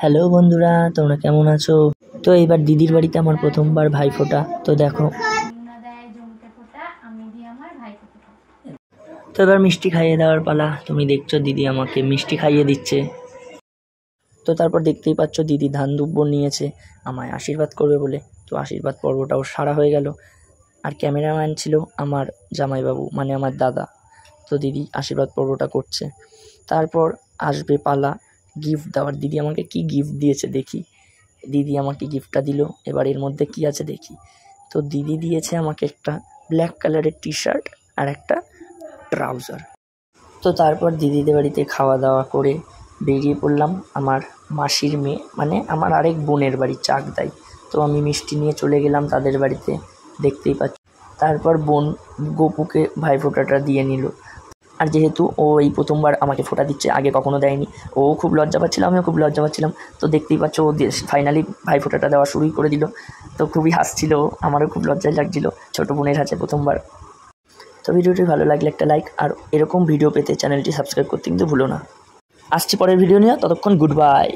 Hello বন্ধুরা, তোমরা কেমন আছো? তো এইবার দিদির বাড়িতে আমার প্রথমবার ভাইফোঁটা। তো দেখো, তো এবার মিষ্টি খাইয়ে দেওয়ার পালা। তুমি দেখছো দিদি আমাকে মিষ্টি খাইয়ে দিচ্ছে। তো তারপর দেখতেই পাচ্ছ দিদি ধান দুব্বর নিয়েছে আমায় আশীর্বাদ করবে বলে। তো আশীর্বাদ পর্বটাও সারা হয়ে গেল। আর ক্যামেরাম্যান ছিল আমার জামাইবাবু, মানে আমার দাদা। তো দিদি আশীর্বাদ পর্বটা করছে। তারপর আসবে পালা গিফট দেওয়ার। দিদি আমাকে কি গিফট দিয়েছে দেখি। দিদি আমাকে গিফটটা দিল। এবার এর মধ্যে কি আছে দেখি। তো দিদি দিয়েছে আমাকে একটা ব্ল্যাক কালারের টি শার্ট আর একটা ট্রাউজার। তো তারপর দিদিদের বাড়িতে খাওয়া দাওয়া করে বেরিয়ে পড়লাম আমার মাসির মেয়ে, মানে আমার আরেক বোনের বাড়ি চাকদায়। তো আমি মিষ্টি নিয়ে চলে গেলাম তাদের বাড়িতে, দেখতেই পাচ্ছি। তারপর বোন গপুকে ভাইফোঁটাটা দিয়ে নিল। আর যেহেতু ও এই প্রথমবার আমাকে ফোঁটা দিচ্ছে, আগে কখনো দেয়নি, ও খুব লজ্জা পাচ্ছিল, আমিও খুব লজ্জা পাচ্ছিলাম। তো দেখতেই পাচ্ছ ও ফাইনালি ভাইফোঁটাটা দেওয়া শুরুই করে দিল। তো খুবই হাসছিল, আমারও খুব লজ্জাই লাগছিল ছোটো বোনের হাতে প্রথমবার। তো ভিডিওটি ভালো লাগলে একটা লাইক, আর এরকম ভিডিও পেতে চ্যানেলটি সাবস্ক্রাইব করতে কিন্তু ভুলো না। আসছি পরের ভিডিও নিয়ে, ততক্ষণ গুড বাই।